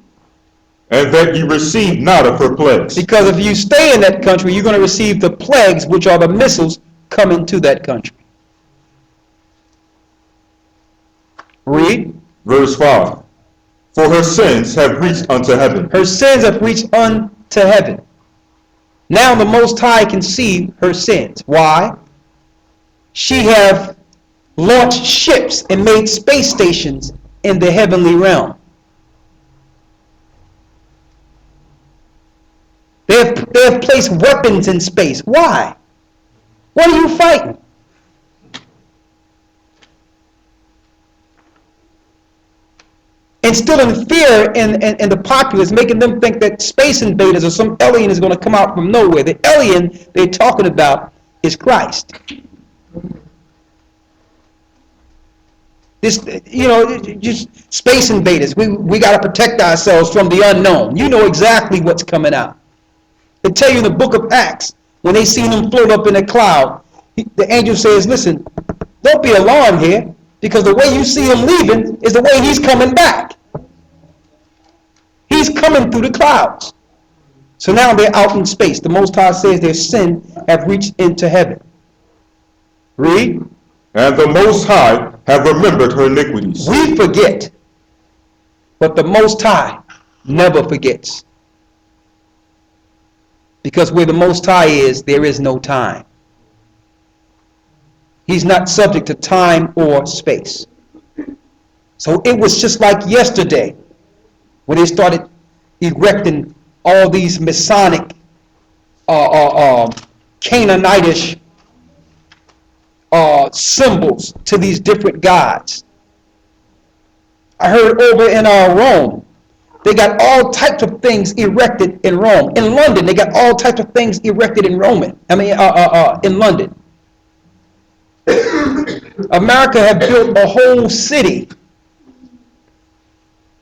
And that ye receive not of her plagues. Because if you stay in that country, you're going to receive the plagues, which are the missiles coming to that country. Read. Verse 5. For her sins have reached unto heaven. Her sins have reached unto heaven. Now the Most High can see her sins. Why? She have launched ships and made space stations in the heavenly realm. They have placed weapons in space. Why? What are you fighting? Instilling fear in the populace, making them think that space invaders or some alien is going to come out from nowhere. The alien they're talking about is Christ. This, just space invaders. We got to protect ourselves from the unknown. You know exactly what's coming out. They tell you in the book of Acts, when they seen him float up in a cloud, the angel says, listen, don't be alarmed here, because the way you see him leaving is the way he's coming back. He's coming through the clouds. So now they're out in space. The Most High says their sin have reached into heaven. Read. And the Most High have remembered her iniquities. We forget, but the Most High never forgets. Because where the Most High is, there is no time. He's not subject to time or space. So it was just like yesterday when they started erecting all these Masonic, Canaanitish symbols to these different gods. I heard over in Rome, they got all types of things erected in Rome. In London, they got all types of things erected in in London. America had built a whole city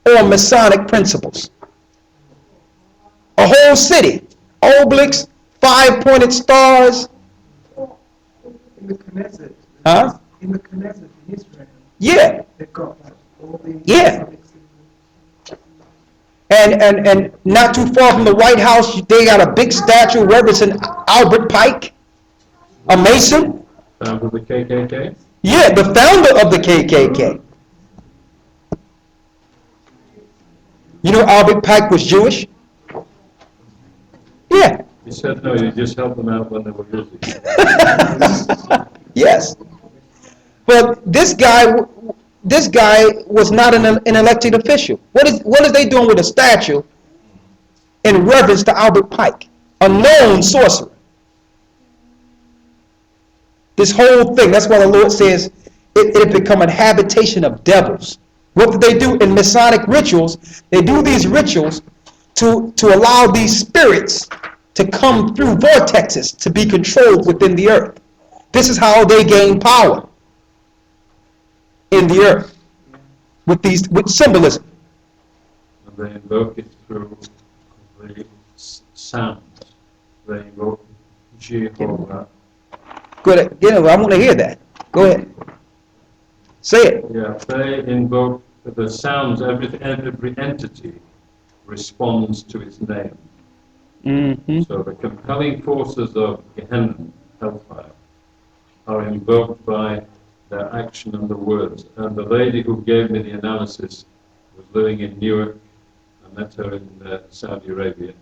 on Masonic principles. A whole city. Obelisks, 5-pointed stars. In the Knesset. Huh? In the Knesset in Israel, Yeah. they've got like all the Yeah. Islamic symbols. And not too far from the White House, they got a big statue referencing Albert Pike, a Mason. Found with the KKK? Yeah, the founder of the KKK. You know Albert Pike was Jewish? Yeah. He said no, you just helped them out when they were busy. Yes. But this guy was not an elected official. What is they doing with a statue in reverence to Albert Pike, a known sorcerer? This whole thing, that's why the Lord says it become a habitation of devils. What did they do in Masonic rituals? They do these rituals to allow these spirits to come through vortexes to be controlled within the earth. This is how they gain power in the earth with symbolism. And they invoke it through the sounds. They invoke Jehovah. Good. I want to hear that. Go ahead. Say it. Yeah, they invoke the sounds. Every entity responds to its name. Mm-hmm. So the compelling forces of Gehenna, hellfire, are invoked by their action and the words. And the lady who gave me the analysis was living in Newark. I met her in Saudi Arabia.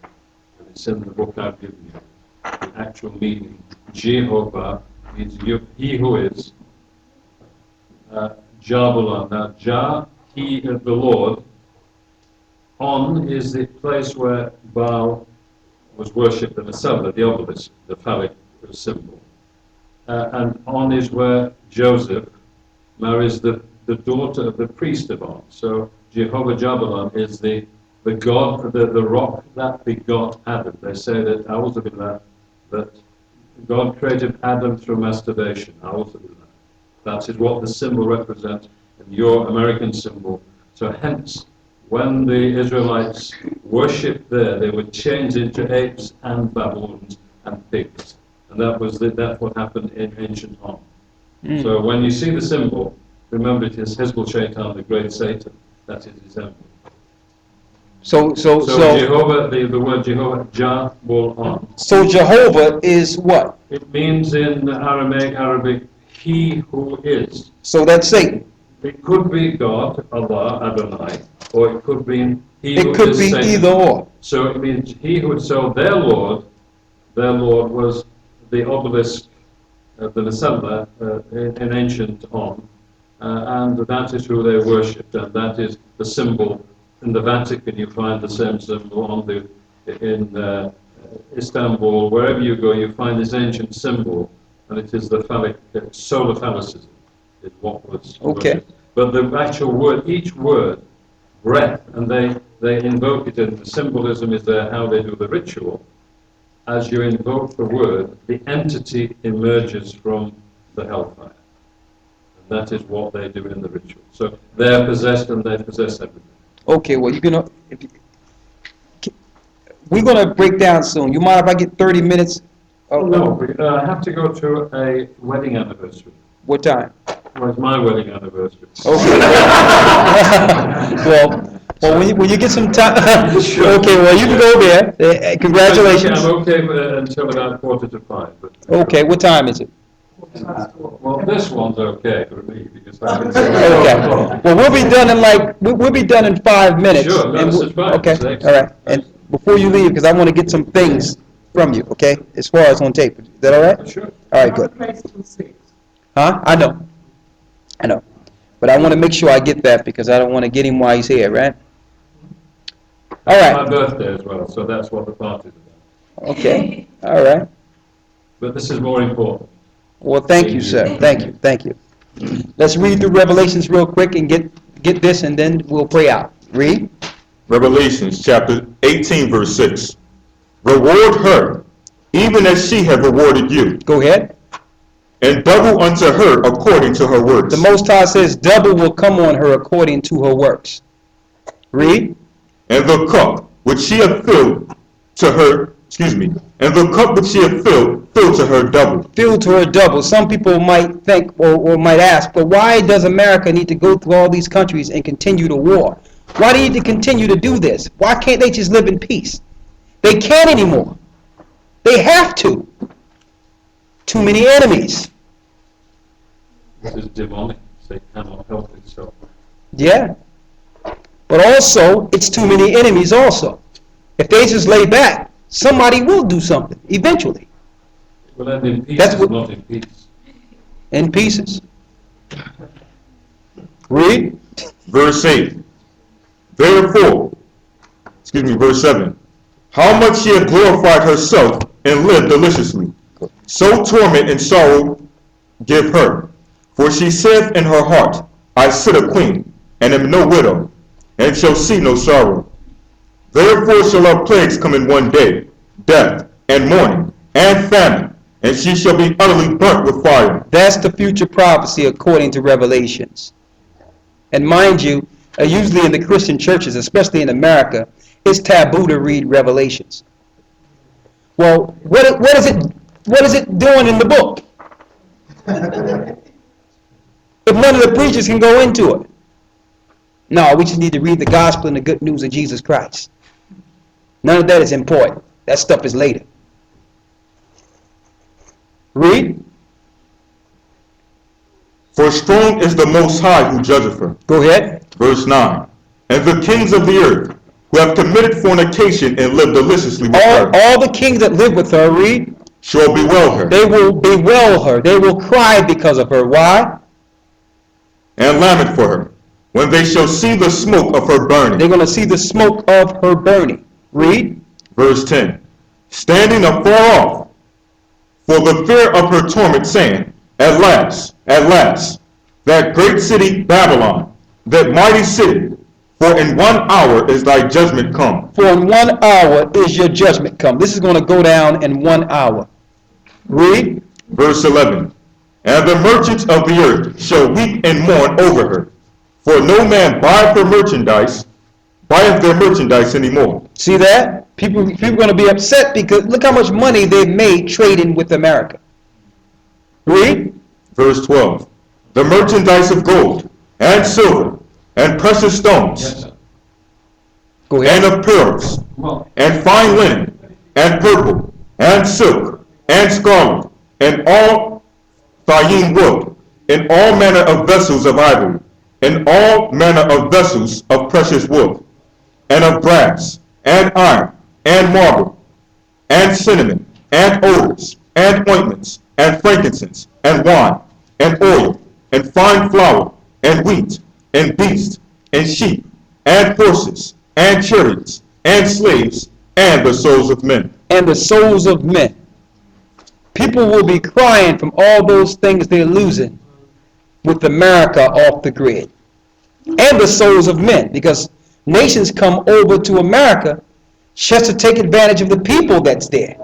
And it's in the book I've given you. The actual meaning. Jehovah means he who is. Jabulon. Now, Jah, he of the Lord. On is the place where Baal was worshipped and assembled, the obelisk, the phallic symbol. And On is where Joseph marries the daughter of the priest of On. So Jehovah Jabulon is the god, the rock that begot Adam. They say that that God created Adam through masturbation. That is what the symbol represents in your American symbol. So hence, when the Israelites worshipped there, they were changed into apes and baboons and pigs. And that's what happened in ancient On. So when you see the symbol, remember it is Hizbul Shaitan, the great Satan. That is his emblem. So Jehovah, the word Jehovah, Jah, on. So Jehovah is what? It means in Arabic, he who is. So that's Satan. It could be God, Allah, Adonai, or it could be he who It could is be Satan. either or. So it means he who. So their Lord was the obelisk of the Nasella in ancient On, and that is who they worshipped, and that is the symbol. In the Vatican, you find the same symbol in Istanbul. Wherever you go, you find this ancient symbol, and it is the phallic, solar phallicism, is what was Okay. worshipped. But the actual word, each word, breath, and they invoke it, and the symbolism is there how they do the ritual. As you invoke the word, the entity emerges from the hellfire. And that is what they do in the ritual. So they're possessed and they possess everything. Okay, well, we're gonna break down soon. You mind if I get 30 minutes? No, I have to go to a wedding anniversary. What time? Well, it's my wedding anniversary. Okay. well, when you get some time, okay, well, you can go there. Congratulations. I'm okay until about 4:45. But, Okay, what time is it? well, this one's okay for me because I can Okay. Well, we'll be done in 5 minutes. Sure, no, and this we'll- is fine. Okay, It's excellent. all right. And before you leave, because I want to get some things from you, okay, as far as on tape. Is that all right? Sure. All right, good. Huh? I know. But I want to make sure I get that because I don't want to get him while he's here, right? All My right. birthday as well, so that's what the party's about. Okay. All right. But this is more important. Well, thank you, sir. Thank you. Let's read through Revelations real quick and get this, and then we'll pray out. Read. Revelations chapter 18, verse 6. Reward her, even as she have rewarded you, Go ahead. and double unto her according to her works. The Most High says, double will come on her according to her works. Read. And the cup which she hath filled to her, and the cup which she hath filled to her double. Filled to her double. Some people might think or might ask, but why does America need to go through all these countries and continue the war? Why do you need to continue to do this? Why can't they just live in peace? They can't anymore. They have to. Too many enemies. This is demonic. They cannot help itself. Yeah. But also, it's too many enemies also. If they just lay back, somebody will do something, eventually. Well, end in peace, That's what- not in peace. In pieces. Read. Verse 8. Therefore, verse 7. How much she hath glorified herself and lived deliciously. So torment and sorrow give her. For she saith in her heart, I sit a queen, and am no widow, and shall see no sorrow. Therefore shall our plagues come in one day, death, and mourning, and famine, and she shall be utterly burnt with fire. That's the future prophecy according to Revelations. And mind you, usually in the Christian churches, especially in America, it's taboo to read Revelations. Well, what is it doing in the book? If none of the preachers can go into it. No, we just need to read the gospel and the good news of Jesus Christ. None of that is important. That stuff is later. Read. For strong is the Most High who judgeth her. Go ahead. Verse 9. And the kings of the earth, who have committed fornication and lived deliciously with her, All the kings that live with her, read, shall bewail her. they will bewail her. They will cry because of her. Why? and lament for her, when they shall see the smoke of her burning. They're going to see the smoke of her burning. Read. Verse 10. Standing afar off, for the fear of her torment, saying, at last, that great city Babylon, that mighty city, for in 1 hour is thy judgment come. For in 1 hour is your judgment come. This is going to go down in 1 hour. Read. Verse 11. And the merchants of the earth shall weep and mourn over her, for no man buyeth their merchandise anymore. See that? People are going to be upset because look how much money they've made trading with America. Read. Verse 12. The merchandise of gold and silver and precious stones Yes, sir. Go ahead. and of pearls Well, and fine linen and purple and silk and scarlet and all thyine wood and all manner of vessels of ivory and all manner of vessels of precious wood and of brass and iron and marble and cinnamon and odors and ointments and frankincense and wine and oil and fine flour and wheat and beasts and sheep and horses and chariots and slaves and the souls of men. And the souls of men. People will be crying from all those things they're losing with America off the grid. And the souls of men, because nations come over to America just to take advantage of the people that's there.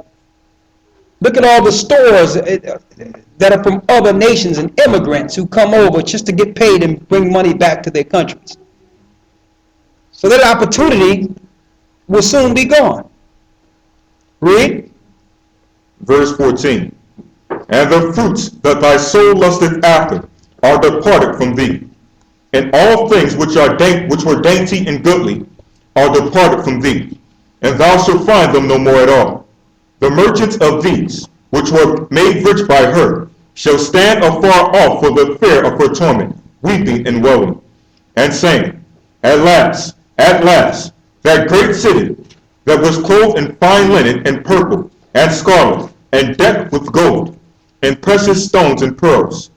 Look at all the stores that are from other nations and immigrants who come over just to get paid and bring money back to their countries. So that opportunity will soon be gone. Read. Verse 14. And the fruits that thy soul lusteth after are departed from thee, and all things which were dainty and goodly are departed from thee, and thou shalt find them no more at all. The merchants of these, which were made rich by her, shall stand afar off for the fear of her torment, weeping and wailing, and saying, at last, that great city that was clothed in fine linen and purple and scarlet, and decked with gold, and precious stones and pearls.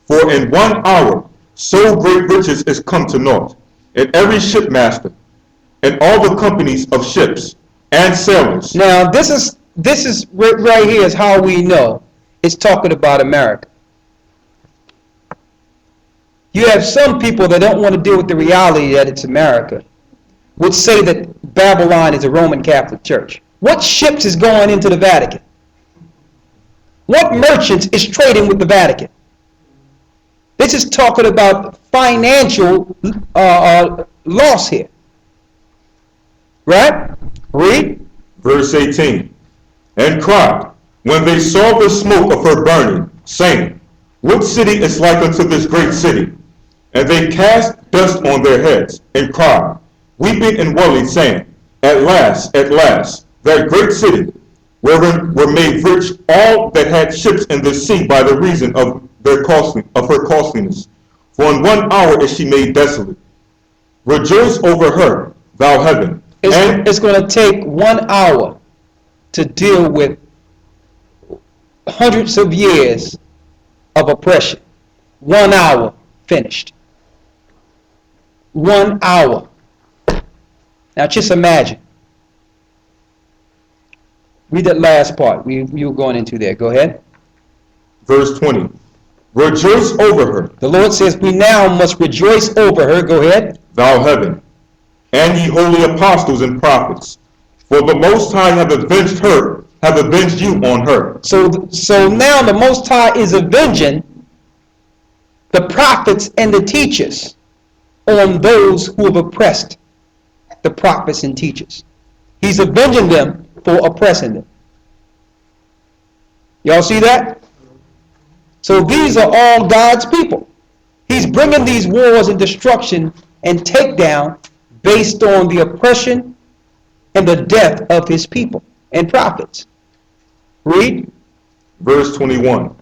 For in 1 hour so great riches is come to naught, and every shipmaster, and all the companies of ships and sailors. Now, this is right here is how we know it's talking about America. You have some people that don't want to deal with the reality that it's America, would say that Babylon is a Roman Catholic Church. What ships is going into the Vatican? What merchants is trading with the Vatican? This is talking about financial loss here. Right? Read. Verse 18. And cried, when they saw the smoke of her burning, saying, what city is like unto this great city? And they cast dust on their heads, and cried, weeping and wailing, saying, at last, that great city, wherein were made rich all that had ships in the sea by the reason of her costliness. For in 1 hour is she made desolate. Rejoice over her, thou heaven. It's going to take 1 hour to deal with hundreds of years of oppression. 1 hour, finished. 1 hour. Now just imagine. Read that last part you were going into there. Go ahead. Verse 20. Rejoice over her, The Lord says we now must rejoice over her. Go ahead. thou heaven, and ye holy apostles and prophets. For the Most High have avenged you on her. So now the Most High is avenging the prophets and the teachers on those who have oppressed the prophets and teachers. He's avenging them for oppressing them. Y'all see that? So these are all God's people. He's bringing these wars and destruction and takedown based on the oppression and the death of his people and prophets. Read. Verse 21.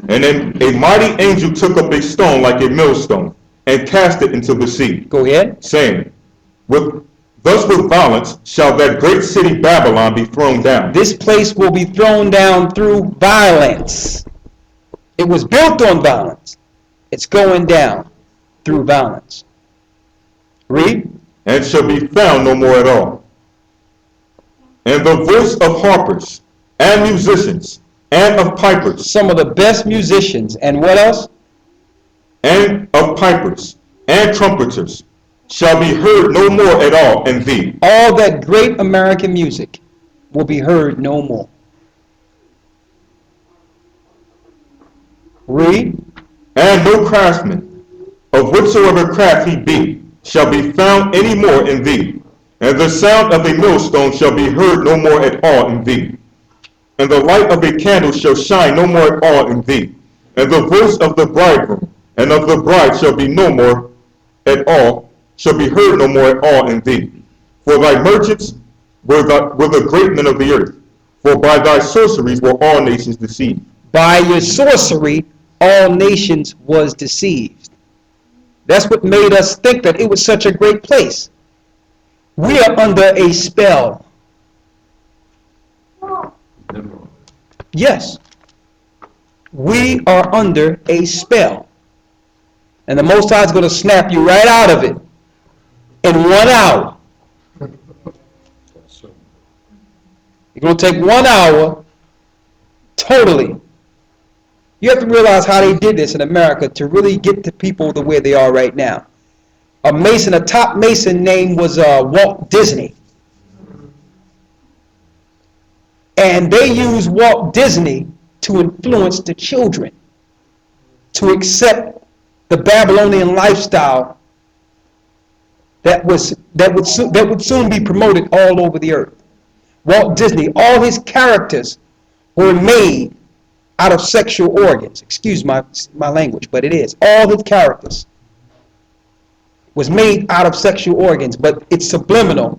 And then a mighty angel took up a stone like a millstone, and cast it into the sea, Go ahead. saying, thus with violence shall that great city Babylon be thrown down. This place will be thrown down through violence. It was built on violence. It's going down. through violence. Read. and shall be found no more at all. And the voice of harpers and musicians and of pipers Some of the best musicians and what else? and of pipers and trumpeters shall be heard no more at all in thee. All that great American music will be heard no more. Read. And no craftsman, of whatsoever craft he be, shall be found any more in thee. And the sound of a millstone shall be heard no more at all in thee. And the light of a candle shall shine no more at all in thee. And the voice of the bridegroom and of the bride shall be no more at all, shall be heard no more at all in thee. For thy merchants were the great men of the earth. For by thy sorceries were all nations deceived. By your sorcery, all nations was deceived. That's what made us think that it was such a great place. We are under a spell. Nimrod. Yes. We are under a spell. And the Most High is going to snap you right out of it in 1 hour. So, It's going to take 1 hour totally. You have to realize how they did this in America to really get the people the way they are right now. A top Mason name was Walt Disney. And they used Walt Disney to influence the children to accept the Babylonian lifestyle that would soon be promoted all over the earth. Walt Disney, all his characters were made out of sexual organs. Excuse my language, but it is. All his characters was made out of sexual organs, but it's subliminal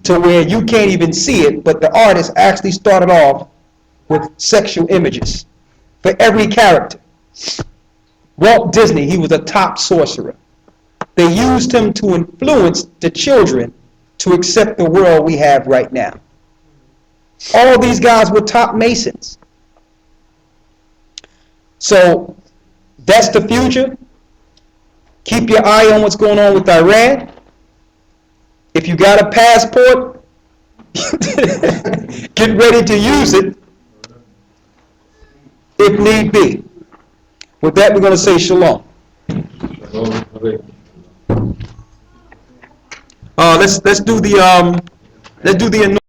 to where you can't even see it, but the artist actually started off with sexual images for every character. Walt Disney, he was a top sorcerer. They used him to influence the children to accept the world we have right now. All these guys were top Masons. So that's the future. Keep your eye on what's going on with Iran. If you got a passport, get ready to use it if need be. With that, we're going to say shalom. Shalom Aleichem. Let's do the